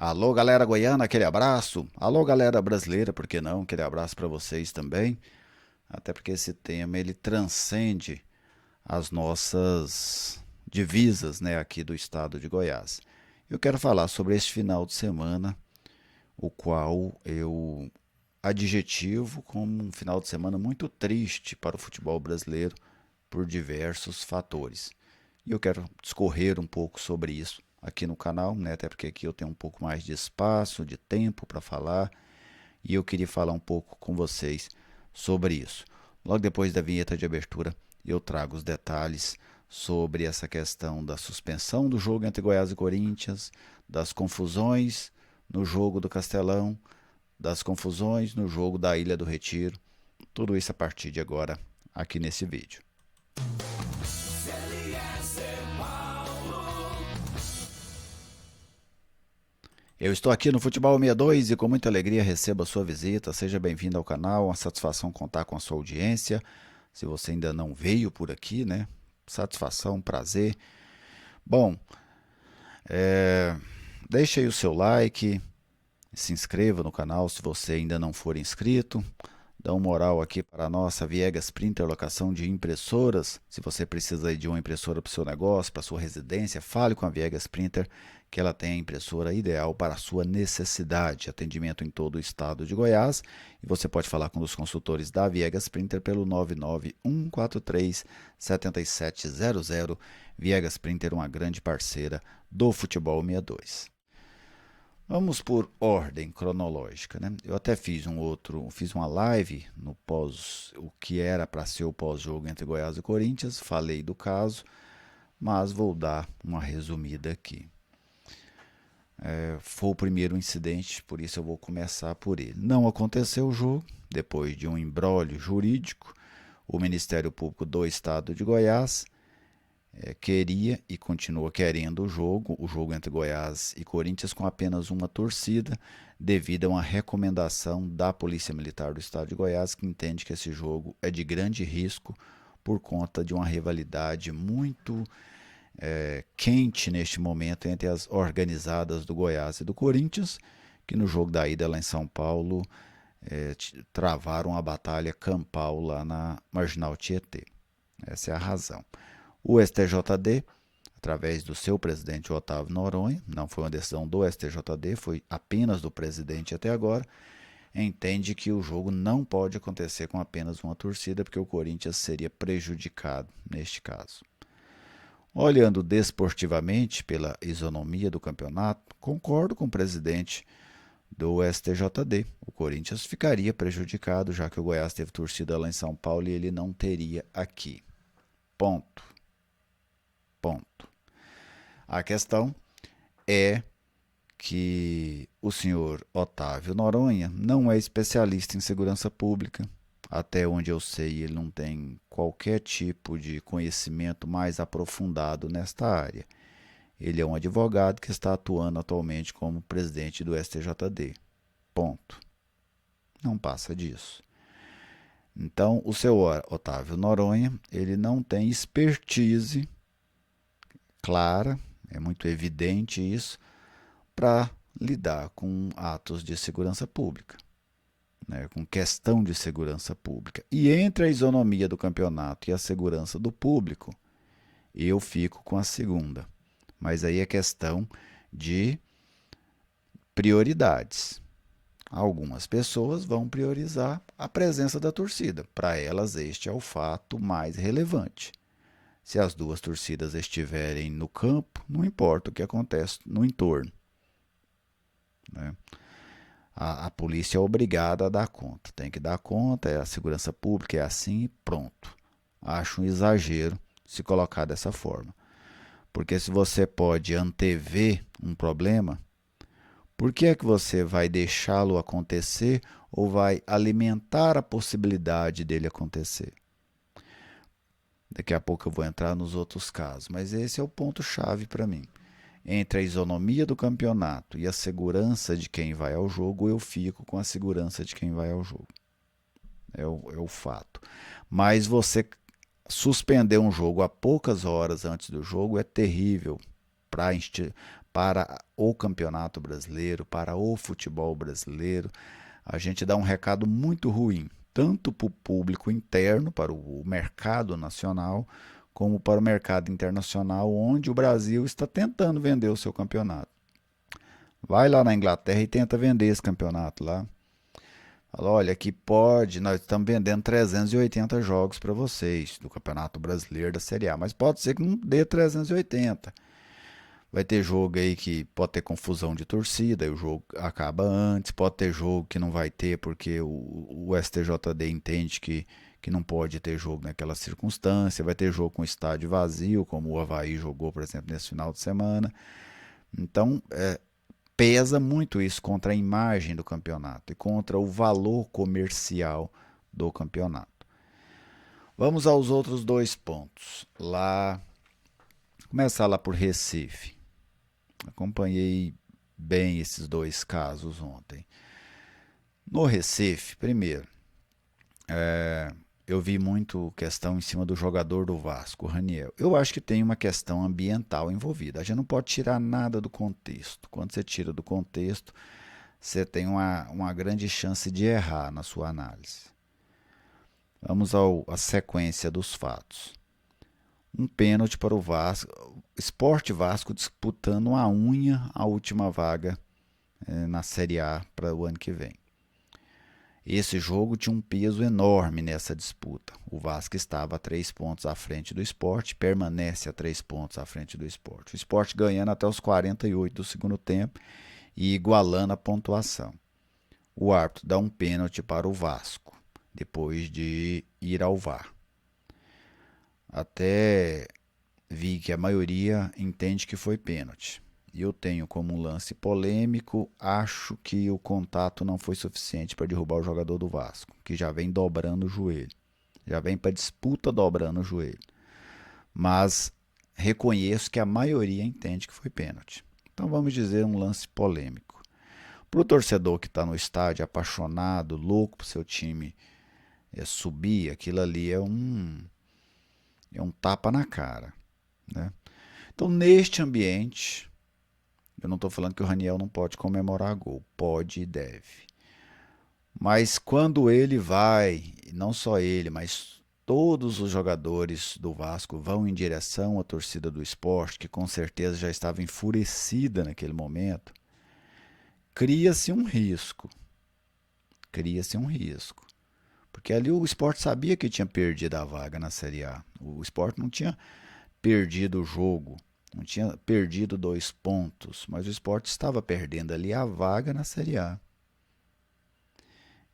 Alô, galera goiana, aquele abraço. Alô, galera brasileira, por que não? Aquele abraço para vocês também. Até porque esse tema ele transcende as nossas divisas, né, aqui do estado de Goiás. Eu quero falar sobre este final de semana, o qual eu adjetivo como um final de semana muito triste para o futebol brasileiro por diversos fatores. E eu quero discorrer um pouco sobre isso aqui no canal, né? Até porque aqui eu tenho um pouco mais de espaço, de tempo para falar, e eu queria falar um pouco com vocês sobre isso. Logo depois da vinheta de abertura, eu trago os detalhes sobre essa questão da suspensão do jogo entre Goiás e Corinthians, das confusões no jogo do Castelão, das confusões no jogo da Ilha do Retiro. Tudo isso a partir de agora, aqui nesse vídeo. Eu estou aqui no Futebol 62 e com muita alegria recebo a sua visita. Seja bem-vindo ao canal, uma satisfação contar com a sua audiência. Se você ainda não veio por aqui, né? Satisfação, prazer. Bom, deixe aí o seu like, se inscreva no canal se você ainda não for inscrito. Dá uma moral aqui para a nossa Viegas Printer, locação de impressoras. Se você precisa de uma impressora para o seu negócio, para a sua residência, fale com a Viegas Printer, que ela tem a impressora ideal para a sua necessidade. Atendimento em todo o estado de Goiás. E você pode falar com os consultores da Viegas Printer pelo 99143-7700. Viegas Printer, uma grande parceira do Futebol 62. Vamos por ordem cronológica, né? Eu até fiz uma live no pós, o que era para ser o pós-jogo entre Goiás e Corinthians, falei do caso, mas vou dar uma resumida aqui. Foi o primeiro incidente, por isso eu vou começar por ele. Não aconteceu o jogo, depois de um imbróglio jurídico, o Ministério Público do Estado de Goiás queria e continua querendo o jogo entre Goiás e Corinthians com apenas uma torcida, devido a uma recomendação da Polícia Militar do Estado de Goiás, que entende que esse jogo é de grande risco por conta de uma rivalidade muito quente neste momento entre as organizadas do Goiás e do Corinthians, que no jogo da ida lá em São Paulo travaram a batalha campal lá na Marginal Tietê. Essa é a razão. O STJD, através do seu presidente Otávio Noronha, não foi uma decisão do STJD, foi apenas do presidente até agora, entende que o jogo não pode acontecer com apenas uma torcida, porque o Corinthians seria prejudicado neste caso. Olhando desportivamente pela isonomia do campeonato, concordo com o presidente do STJD. O Corinthians ficaria prejudicado, já que o Goiás teve torcida lá em São Paulo e ele não teria aqui. Ponto. A questão é que o senhor Otávio Noronha não é especialista em segurança pública. Até onde eu sei, ele não tem qualquer tipo de conhecimento mais aprofundado nesta área. Ele é um advogado que está atuando atualmente como presidente do STJD. Ponto. Não passa disso. Então, o seu Otávio Noronha, ele não tem expertise clara, é muito evidente isso, para lidar com atos de segurança pública, né, com questão de segurança pública. E entre a isonomia do campeonato e a segurança do público, eu fico com a segunda. Mas aí é questão de prioridades. Algumas pessoas vão priorizar a presença da torcida. Para elas, este é o fato mais relevante. Se as duas torcidas estiverem no campo, não importa o que acontece no entorno, né? A polícia é obrigada a dar conta, tem que dar conta, a segurança pública é assim e pronto. Acho um exagero se colocar dessa forma. Porque se você pode antever um problema, por que é que você vai deixá-lo acontecer ou vai alimentar a possibilidade dele acontecer? Daqui a pouco eu vou entrar nos outros casos, mas esse é o ponto-chave para mim. Entre a isonomia do campeonato e a segurança de quem vai ao jogo, eu fico com a segurança de quem vai ao jogo. É o fato. Mas você suspender um jogo a poucas horas antes do jogo é terrível para o Campeonato Brasileiro, para o futebol brasileiro. A gente dá um recado muito ruim, tanto para o público interno, para o mercado nacional, como para o mercado internacional, onde o Brasil está tentando vender o seu campeonato. Vai lá na Inglaterra e tenta vender esse campeonato lá. Fala, olha, aqui pode, nós estamos vendendo 380 jogos para vocês do Campeonato Brasileiro da Série A, mas pode ser que não dê 380. Vai ter jogo aí que pode ter confusão de torcida, e o jogo acaba antes, pode ter jogo que não vai ter porque o STJD entende que não pode ter jogo naquela circunstância, vai ter jogo com estádio vazio, como o Avaí jogou, por exemplo, nesse final de semana. Então, pesa muito isso contra a imagem do campeonato e contra o valor comercial do campeonato. Vamos aos outros dois pontos. Começar lá por Recife. Acompanhei bem esses dois casos ontem. No Recife, primeiro, eu vi muito questão em cima do jogador do Vasco, o Raniel. Eu acho que tem uma questão ambiental envolvida. A gente não pode tirar nada do contexto. Quando você tira do contexto, você tem uma grande chance de errar na sua análise. Vamos à sequência dos fatos. Um pênalti para o Vasco, Sport Vasco disputando a unha a última vaga na Série A para o ano que vem. Esse jogo tinha um peso enorme nessa disputa. O Vasco estava a 3 pontos à frente do Sport, permanece a 3 pontos à frente do Sport. O Sport ganhando até os 48 do segundo tempo e igualando a pontuação. O árbitro dá um pênalti para o Vasco, depois de ir ao VAR. Até vi que a maioria entende que foi pênalti. Eu tenho como um lance polêmico, acho que o contato não foi suficiente para derrubar o jogador do Vasco, que já vem dobrando o joelho. Já vem para disputa dobrando o joelho. Mas reconheço que a maioria entende que foi pênalti. Então vamos dizer um lance polêmico. Para o torcedor que está no estádio apaixonado, louco para o seu time subir, aquilo ali é um tapa na cara, né? Então, neste ambiente, eu não estou falando que o Raniel não pode comemorar gol, pode e deve. Mas quando ele vai, não só ele, mas todos os jogadores do Vasco vão em direção à torcida do Sport, que com certeza já estava enfurecida naquele momento, cria-se um risco. Cria-se um risco. Porque ali o Sport sabia que tinha perdido a vaga na Série A. O Sport não tinha perdido o jogo, não tinha perdido 2 pontos, mas o Sport estava perdendo ali a vaga na Série A.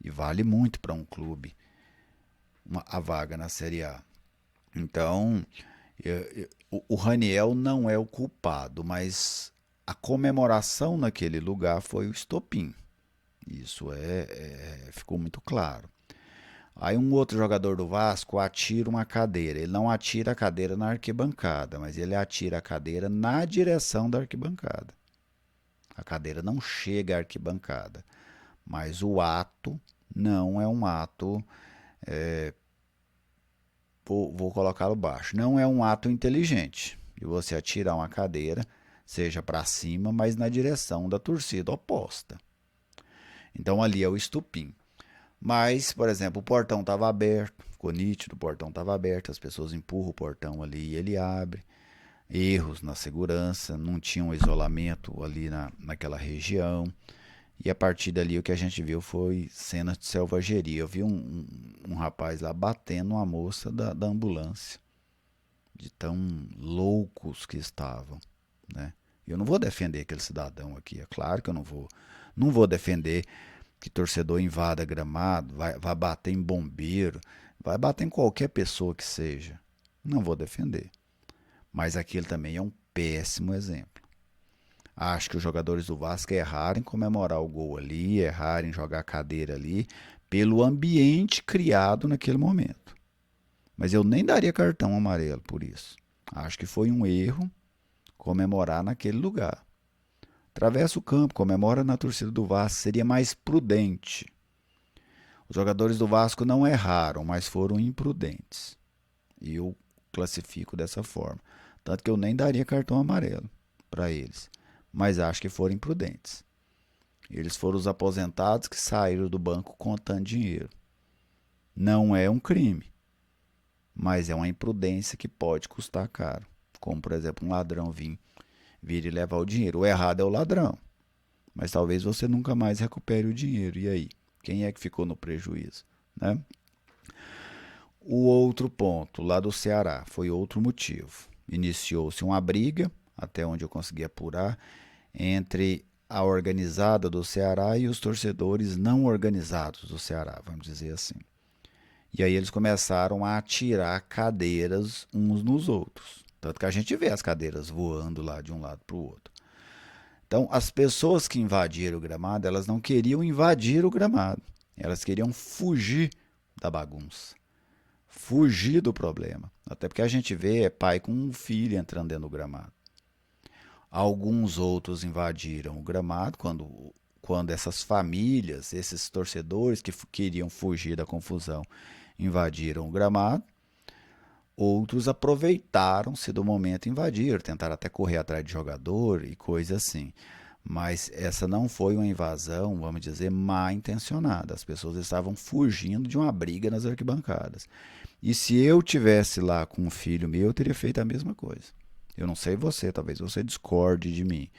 E vale muito para um clube a vaga na Série A. Então, o Raniel não é o culpado, mas a comemoração naquele lugar foi o estopim. Isso ficou muito claro. Aí um outro jogador do Vasco atira uma cadeira. Ele não atira a cadeira na arquibancada, mas ele atira a cadeira na direção da arquibancada. A cadeira não chega à arquibancada, mas o ato não é um ato, vou colocá-lo baixo, não é um ato inteligente. E você atirar uma cadeira, seja para cima, mas na direção da torcida oposta. Então ali é o estupim. Mas, por exemplo, o portão estava aberto, ficou nítido, o portão estava aberto, as pessoas empurram o portão ali e ele abre. Erros na segurança, não tinha um isolamento ali naquela região. E a partir dali o que a gente viu foi cenas de selvageria. Eu vi um rapaz lá batendo uma moça da ambulância, de tão loucos que estavam, né? Eu não vou defender aquele cidadão aqui, é claro que eu não vou defender que torcedor invada gramado, vai bater em bombeiro, vai bater em qualquer pessoa que seja. Não vou defender. Mas aquele também é um péssimo exemplo. Acho que os jogadores do Vasco erraram em comemorar o gol ali, erraram em jogar a cadeira ali, pelo ambiente criado naquele momento. Mas eu nem daria cartão amarelo por isso. Acho que foi um erro comemorar naquele lugar. Atravessa o campo, comemora na torcida do Vasco, seria mais prudente. Os jogadores do Vasco não erraram, mas foram imprudentes. E eu classifico dessa forma. Tanto que eu nem daria cartão amarelo para eles. mas acho que foram imprudentes. Eles foram os aposentados que saíram do banco contando dinheiro. Não é um crime, mas é uma imprudência que pode custar caro. Como, por exemplo, um ladrão vir e levar o dinheiro. O errado é o ladrão, mas talvez você nunca mais recupere o dinheiro. E aí? Quem é que ficou no prejuízo, né? O outro ponto, lá do Ceará, foi outro motivo. Iniciou-se uma briga, até onde eu consegui apurar, entre a organizada do Ceará e os torcedores não organizados do Ceará, vamos dizer assim. E aí eles começaram a atirar cadeiras uns nos outros. Tanto que a gente vê as cadeiras voando lá de um lado para o outro. Então, as pessoas que invadiram o gramado, elas não queriam invadir o gramado. Elas queriam fugir da bagunça. Fugir do problema. Até porque a gente vê pai com um filho entrando dentro do gramado. Alguns outros invadiram o gramado quando essas famílias, esses torcedores que queriam fugir da confusão, invadiram o gramado. Outros aproveitaram-se do momento e invadiram, tentaram até correr atrás de jogador e coisa assim. Mas essa não foi uma invasão, vamos dizer, mal intencionada. As pessoas estavam fugindo de uma briga nas arquibancadas. E se eu tivesse lá com um filho meu, eu teria feito a mesma coisa. Eu não sei você, talvez você discorde de mim.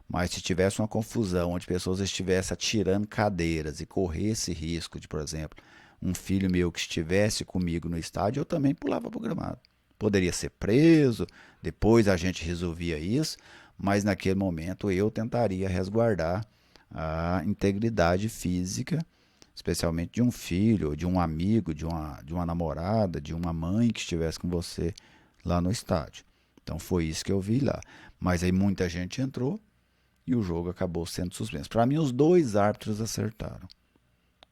Mas se tivesse uma confusão onde pessoas estivessem atirando cadeiras e corresse risco de, por exemplo, um filho meu que estivesse comigo no estádio, eu também pulava para o gramado. Poderia ser preso, depois a gente resolvia isso, mas naquele momento eu tentaria resguardar a integridade física, especialmente de um filho, de um amigo, de uma namorada, de uma mãe que estivesse com você lá no estádio. Então foi isso que eu vi lá. Mas aí muita gente entrou e o jogo acabou sendo suspenso. Para mim, os dois árbitros acertaram.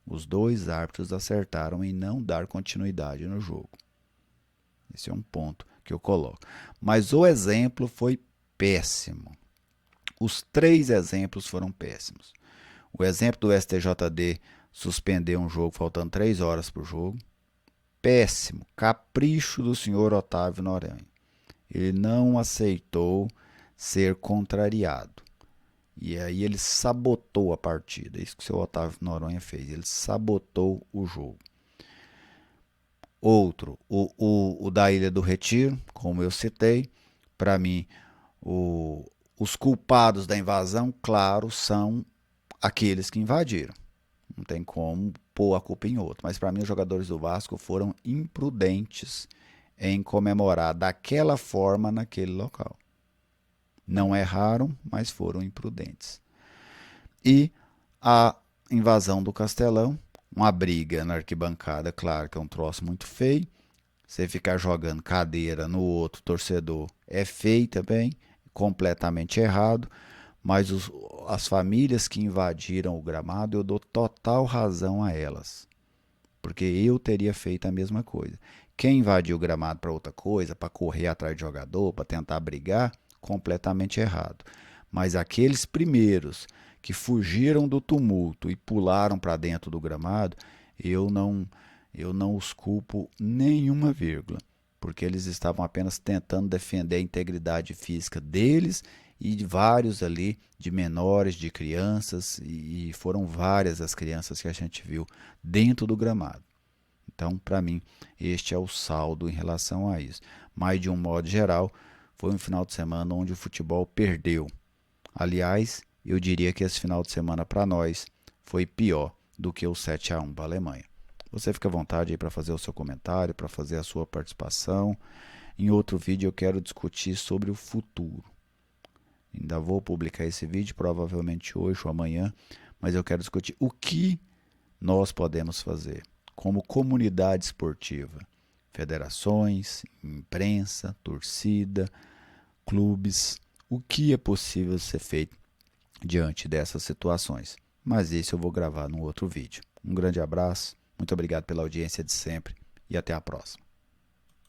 Os dois árbitros acertaram em não dar continuidade no jogo. Esse é um ponto que eu coloco. Mas o exemplo foi péssimo. Os três exemplos foram péssimos. O exemplo do STJD suspender um jogo faltando 3 horas para o jogo. Péssimo. Capricho do senhor Otávio Noronha. Ele não aceitou ser contrariado. E aí ele sabotou a partida. Isso que o seu Otávio Noronha fez. Ele sabotou o jogo. Outro, o da Ilha do Retiro, como eu citei. Para mim, os culpados da invasão, claro, são aqueles que invadiram. Não tem como pôr a culpa em outro. Mas para mim, os jogadores do Vasco foram imprudentes em comemorar daquela forma naquele local. Não erraram, mas foram imprudentes. E a invasão do Castelão, uma briga na arquibancada, claro que é um troço muito feio. Você ficar jogando cadeira no outro torcedor é feio também, completamente errado. Mas as famílias que invadiram o gramado, eu dou total razão a elas. Porque eu teria feito a mesma coisa. Quem invadiu o gramado para outra coisa, para correr atrás de jogador, para tentar brigar, completamente errado. Mas aqueles primeiros que fugiram do tumulto e pularam para dentro do gramado, eu não os culpo nenhuma vírgula, porque eles estavam apenas tentando defender a integridade física deles e de vários ali, de menores, de crianças, e foram várias as crianças que a gente viu dentro do gramado. Então, para mim, este é o saldo em relação a isso. Mas, de um modo geral, foi um final de semana onde o futebol perdeu. Aliás, eu diria que esse final de semana para nós foi pior do que o 7-1 para a Alemanha. Você fica à vontade aí para fazer o seu comentário, para fazer a sua participação. Em outro vídeo eu quero discutir sobre o futuro. Ainda vou publicar esse vídeo, provavelmente hoje ou amanhã, mas eu quero discutir o que nós podemos fazer como comunidade esportiva. Federações, imprensa, torcida, clubes, o que é possível ser feito diante dessas situações. Mas isso eu vou gravar num outro vídeo. Um grande abraço, muito obrigado pela audiência de sempre e até a próxima.